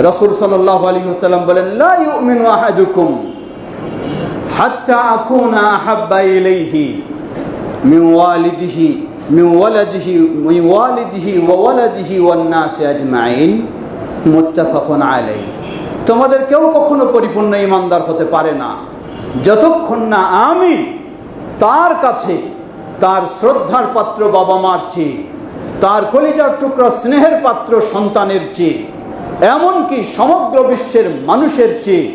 রাসূল সাল্লাল্লাহু আলাইহি ওয়াসাল্লাম বলেন, লা ইউমিনু আহাদুকুম হাত্তা আকুনা আহাব্বা ইলাইহি মিন ওয়ালিদিহি ওয়া ওয়ালাদিহি ওয়ান নাসি আজমাইন, মুত্তাফাকুন আলাইহি। তোমাদের কেউ কখনো পরিপূর্ণ ঈমানদার হতে পারে না যতক্ষণ না আমি তার কাছে তার শ্রদ্ধার পাত্র বাবা মার চেয়ে, তার কলিজার টুকরা স্নেহের পাত্র সন্তানের চেয়ে, এমনকি সমগ্র বিশ্বের মানুষের চেয়ে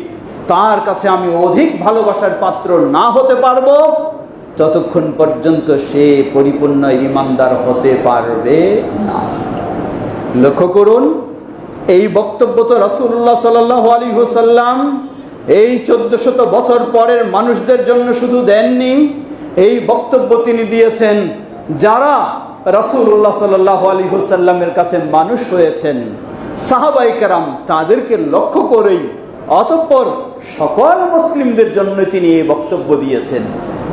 তার কাছে আমি অধিক ভালোবাসার পাত্র না হতে পারবো, ততক্ষণ পর্যন্ত সে পরিপূর্ণ ঈমানদার হতে পারবে না। লক্ষ্য করুন, এই বক্তব্য তো রাসূলুল্লাহ সাল্লাল্লাহু আলাইহি ওয়াসাল্লাম এই 1400 বছর পরের মানুষদের জন্য শুধু দেননি, এই বক্তব্য তিনি দিয়েছেন যারা রাসূলুল্লাহ সাল্লাল্লাহু আলাইহি ওয়াসাল্লামের কাছে মানুষ হয়েছেন, সাহাবায়ে কেরাম, তাদেরকে লক্ষ্য করেই। অতঃপর সকল মুসলিমদের জন্য তিনি এই বক্তব্য দিয়েছেন।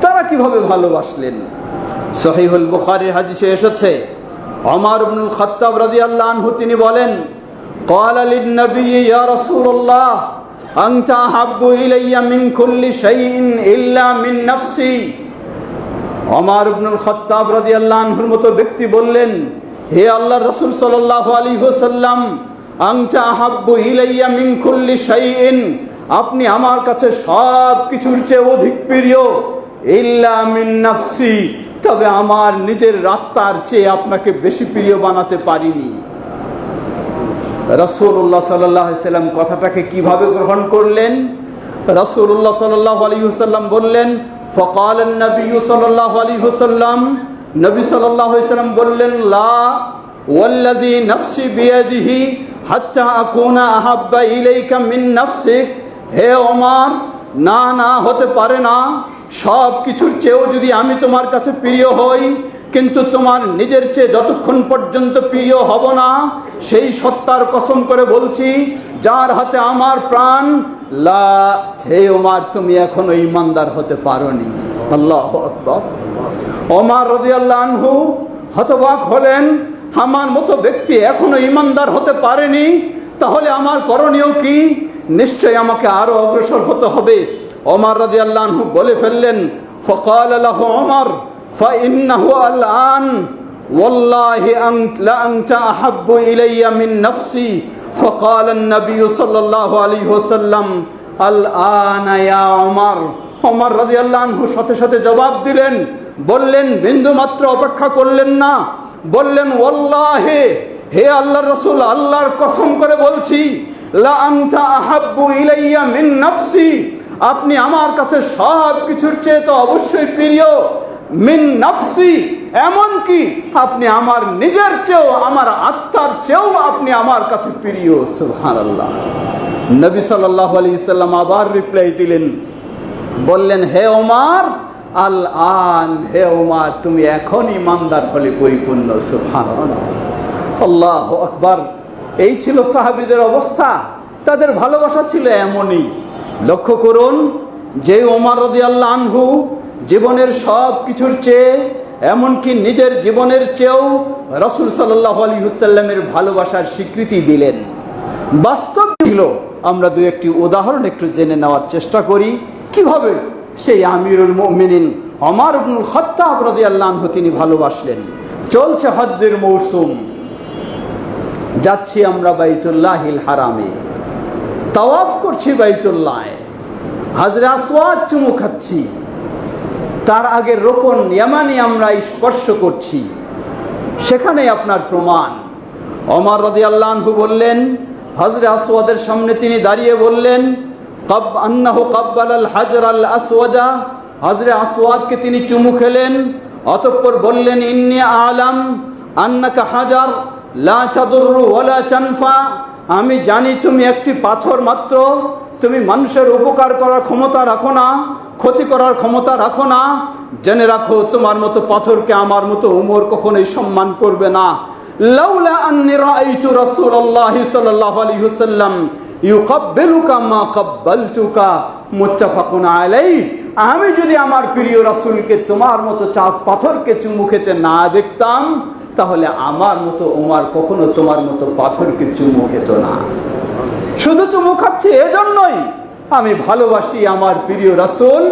তারা কিভাবে ভালোবাসলেন? সহিহুল বুখারীর হাদিসে এসেছে, ওমর ইবনুল খাত্তাব রাদিয়াল্লাহু আনহু তিনি বলেন, ক্বালা লিন-নবী ইয়া রাসূলুল্লাহ আনতা আহাব্বু ইলাইয়া মিন কুল্লি শাইইন ইল্লা মিন নাফসি। ওমর ইবনুল খাত্তাব রাদিয়াল্লাহু আনহুর মতো ব্যক্তি বললেন, হে আল্লাহর রাসূল সাল্লাল্লাহু আলাইহি ওয়াসাল্লাম, আনতা আহাব্বু ইলাইয়া মিন কুল্লি শাইইন, আপনি আমার কাছে সব কিছুর চেয়ে অধিক প্রিয়, ইল্লা মিন নাফসি, তবে আমার নিজের আত্মার চেয়ে আপনাকে বেশি প্রিয় বানাতে পারিনি। রাসূলুল্লাহ সাল্লাল্লাহু আলাইহি ওয়াসাল্লাম কথাটাকে কিভাবে গ্রহণ করলেন? রাসূলুল্লাহ সাল্লাল্লাহু আলাইহি ওয়াসাল্লাম বললেন, ফাকাল আন-নবী সাল্লাল্লাহু আলাইহি ওয়াসাল্লাম, নবী সাল্লাল্লাহু আলাইহি ওয়াসাল্লাম বললেন, লা ওয়াল্লাযী নাফসি বিয়াদিহি হাত্তা আকুনা আহাব্বা ইলাইকা মিন নাফসিক। হে ওমর, না না, হতে পারে না। সব কিছুর চেয়েও যদি আমি তোমার কাছে প্রিয় হই, কিন্তু তোমার নিজের চেয়ে যতক্ষণ পর্যন্ত প্রিয় হব না, সেই সত্তার কসম করে বলছি যার হাতে আমার প্রাণ, লা, হে ওমর, তুমি এখনো ঈমানদার হতে পারোনি। আল্লাহু আকবার। ওমর রাদিয়াল্লাহু আনহু হতবাক হলেন, আমার মতো ব্যক্তি এখনো ঈমানদার হতে পারেনি, তাহলে আমার করণীয় কি? নিশ্চয় আমাকে আরো অগ্রসর হতে হবে। ওমর রাদিয়াল্লাহু আনহু বলে ফেললেন, ফাকাল লাহু ওমর ফাইন্নাহু আল-আন ওয়াল্লাহি লা আনতা আহাব্বু ইলাইয়া মিন নাফসি। ফাকাল আন-নবী সাল্লাল্লাহু আলাইহি ওয়াসাল্লাম, আল-আনা ইয়া ওমর। ওমর রাদিয়াল্লাহু আনহু সাথে সাথে জবাব দিলেন, বললেন, বিন্দু মাত্র অপেক্ষা করলেন না, বললেন, ওয়াল্লাহি, হে আল্লাহর রাসূল, আল্লাহর কসম করে বলছি, লা আনতা আহাব্বু ইলাইয়া মিন নাফসি, আপনি আমার কাছে সব কিছুর চেয়ে তো অবশ্যই প্রিয়, মিন নাফসি, এমনকি আপনি আমার নিজের চেয়েও, আমার আত্মার চেয়েও আপনি আমার কাছে প্রিয়। সুবহানাল্লাহ। নবী সাল্লাল্লাহু আলাইহি সাল্লাম আবার রিপ্লাই দিলেন, বললেন, হে ওমর, আল আন, হে ওমর, তুমি এখন ঈমানদার হলে পরিপূর্ণ। সুবহানাল্লাহ, আল্লাহু আকবার। এই ছিল সাহাবীদের অবস্থা, তাদের ভালোবাসা ছিল এমনই। লক্ষ্য করুন, যে ওমর রাদিয়াল্লাহু আনহু জীবনের সব কিছুর চেয়ে, এমনকি নিজের জীবনের চেয়েও রাসূল সাল্লাল্লাহু আলাইহি ওয়াসাল্লামের ভালোবাসার স্বীকৃতি দিলেন। বাস্তব ছিল। আমরা দু একটি উদাহরণ একটু জেনে নেওয়ার চেষ্টা করি, কিভাবে সেই আমিরুল মুমিনিন ওমর ইবনুল খাত্তাব রাদিয়াল্লাহু আনহু তিনি ভালোবাসলেন। চলছে হজ্জের মৌসুম, যাচ্ছি আমরা বাইতুল্লাহিল হারামে, তাওয়াফ করছি বাইতুল্লাহ, হাজরে আসওয়াদ চুমু খাচ্ছি, তার আগে রোকন ইয়ামানি আমরা স্পর্শ করছি, সেখানে আপনার প্রমাণ। ওমর রাদিয়াল্লাহু আনহু বললেন, হাজরে আসওয়াদের সামনে তিনি দাঁড়িয়ে বললেন, আন্নাহু কাব্বালাল হাজরাল আসওয়াদা, হাজরে আসওয়াদকে তিনি চুমু খেলেন। অতঃপর বললেন, ইন্নী আলাম আন্নাকা হাজার লা তাদুররু ওয়ালা তানফা, আমি জানি তুমি একটি পাথর মাত্র, তুমি মানুষের উপকার করার ক্ষমতা রাখো না, ক্ষতি করার ক্ষমতা রাখো না। জেনে রাখো, তোমার মতো পাথরকে আমার মতো উমর কখনোই সম্মান করবে না। লাউলা আন্নী রাআইতু রাসূলুল্লাহি সাল্লাল্লাহু আলাইহি ওয়াসাল্লাম ইউকাব্বিলুকা মা কাব্বালতুকা, মুত্তাফাকুন আলাইহি। আমি যদি আমার প্রিয় রাসূলকে তোমার মতো পাথরকে চুমু খেতে না দেখতাম, তাহলে আমার মতো ওমর কখনো তোমার মতো পাথরকে চুমু খেত না। শুধু চুমু খাচ্ছি এজন্যই আমি ভালোবাসি আমার প্রিয় রাসূল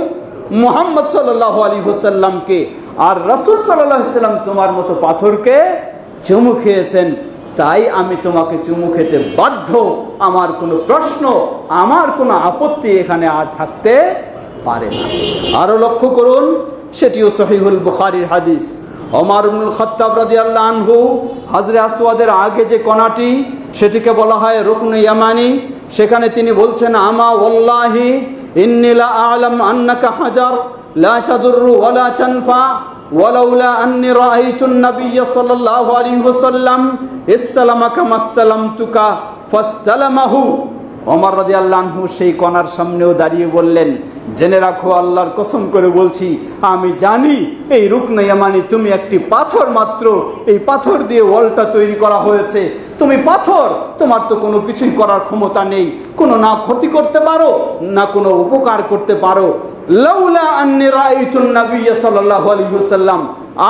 মুহাম্মদ সাল্লাল্লাহু আলাইহি ওয়াসাল্লামকে। আর রাসূল সাল্লাল্লাহু আলাইহি ওয়াসাল্লাম তোমার মতো পাথরকে চুমু খেয়েছেন, তাই আমি তোমাকে চুমু খেতে বাধ্য। আমার কোনো প্রশ্ন, আমার কোনো আপত্তি এখানে আর থাকতে পারে না। আরো লক্ষ্য করুন, সেটিও সহিহুল বুখারীর হাদিস। ওমর ইবনুল খাত্তাব রাদিয়াল্লাহু আনহু হাজরে আসওয়াদের আগে যে কণাটি, সেটিকে বলা হয় রুকনে ইয়ামানি। সেখানে তিনি বলছেন, আমা ওয়াল্লাহি ইন্নী লা আ'লাম আন্নাকা হাজার লা তাদুররু ওয়া লা তানফা ওয়ালাউলা আন্নী রাআইতুন নাবিয়্য সাল্লাল্লাহু আলাইহি ওয়াসাল্লাম ইসতালামাকা মাসতালামতুকা ফাসতালামাহু। ওমর রাদিয়াল্লাহু আনহু সেই কণার সামনেও দাঁড়িয়ে বললেন, জেনে রাখো, আল্লাহর কসম করে বলছি, আমি জানি এই রুকনে ইয়ামানি তুমি একটি পাথর মাত্র। এই পাথর দিয়ে ওয়ালটা তৈরি করা হয়েছে। তুমি পাথর, তোমার তো কোনো কিছুই করার ক্ষমতা নেই, কোনো না ক্ষতি করতে পারো না কোনো উপকার করতে পারো। লাউলা আন্নী রাআইতুন নাবিয়্য সাল্লাল্লাহু আলাইহি ওয়াসাল্লাম,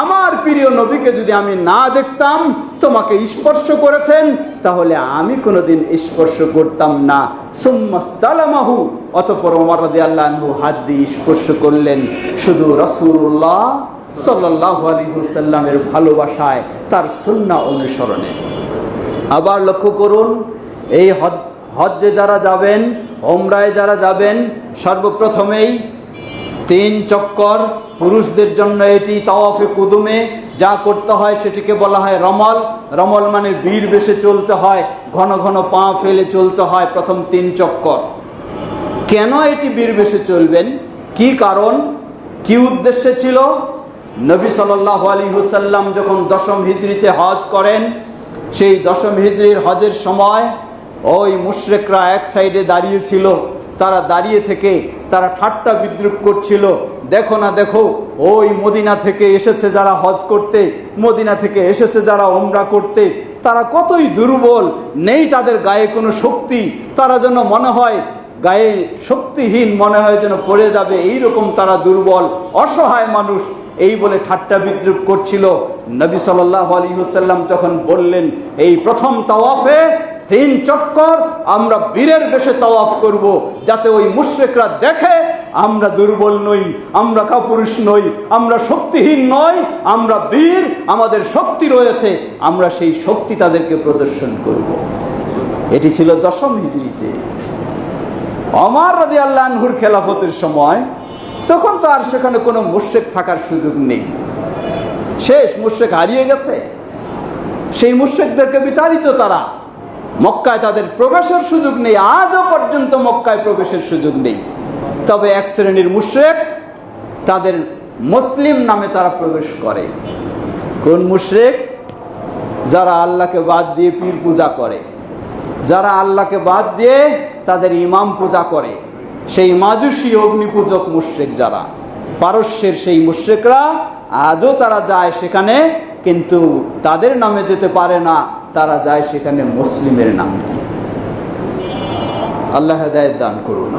আমার প্রিয় নবীকে যদি আমি না দেখতাম তোমাকে স্পর্শ করেছেন, তাহলে আমি কোনোদিন স্পর্শ করতাম না। সুম্মাস্তালামাহু, অতঃপর ওমর রাদিয়াল্লাহু আনহু হাত দিয়ে স্পর্শ করলেন, শুধু রাসূলুল্লাহ সাল্লাল্লাহু আলাইহি ওয়াসাল্লামের ভালোবাসায়, তার সুন্নাহ অনুসরণে। আবার লক্ষ্য করুন, এই হজ্জে যারা যাবেন, ওমরায় যারা যাবেন, সর্বপ্রথমেই 3 চক্কর পুরুষদের জন্য এটি তাওয়াফে কুদুমে যা করতে হয় সেটিকে বলা হয় রমল। রমল মানে বীর বেশে চলতে হয়, ঘন ঘন পা ফেলে চলতে হয় প্রথম 3 চক্কর। কেন এটি বীর বেশে চলবেন, কি কারণ, কি উদ্দেশ্যে ছিল? নবী সাল্লাল্লাহু আলাইহি ওয়াসাল্লাম যখন 10ম হিজরিতে হজ করেন, সেই 10ম হিজরির হজের সময় ওই মুশরিকরা এক সাইডে দাঁড়িয়ে ছিল। তারা দাঁড়িয়ে থেকে তারা ঠাট্টা বিদ্রুপ করছিল, দেখো না দেখো, ওই মদিনা থেকে এসেছে যারা হজ করতে, মদিনা থেকে এসেছে যারা উমরা করতে, তারা কতই দুর্বল, নেই তাদের গায়ে কোনো শক্তি, তারা যেন মনে হয় গায়ে শক্তিহীন, মনে হয় যেন পড়ে যাবে, এইরকম তারা দুর্বল অসহায় মানুষ, এই বলে ঠাট্টা বিদ্রুপ করছিল। নবী সাল্লাল্লাহু আলাইহি ওয়াসাল্লাম তখন বললেন, এই প্রথম তাওয়াফে 3 চক্কর আমরা বীরের বেশে তাওয়াফ করব, যাতে ওই মুশরিকরা দেখে আমরা দুর্বল নই, আমরা কাপুরুষ নই, আমরা শক্তিহীন নই, আমরা বীর, আমাদের শক্তি রয়েছে, আমরা সেই শক্তি তাদেরকে প্রদর্শন করব। এটি ছিল 10ম হিজরিতে। ওমর রাদিয়াল্লাহু আনহুর খেলাফতের সময় তখন তো আর সেখানে কোনো মুশরিক থাকার সুযোগ নেই, শেষ, মুশরিক হারিয়ে গেছে। সেই মুশরিকদেরকে বিতাড়িত, তারা মক্কায় তাদের প্রবেশের সুযোগ নেই, আজও পর্যন্ত মক্কায় প্রবেশের সুযোগ নেই। তবে এক শ্রেণীর মুশরিক, তাদের মুসলিম নামে তারা প্রবেশ করে। কোন মুশরিক? যারা আল্লাহকে বাদ দিয়ে পীর পূজা করে, যারা আল্লাহকে বাদ দিয়ে তাদের ইমাম পূজা করে, সেই মাজুসী অগ্নি পূজক মুশরিক যারা, পারস্যের সেই মুশরিকরা আজও তারা যায় সেখানে, কিন্তু তাদের নামে যেতে পারে না, তারা যায় সেখানে মুসলিমের নাম দিয়ে। আল্লাহ হেদায়েত দান করুন।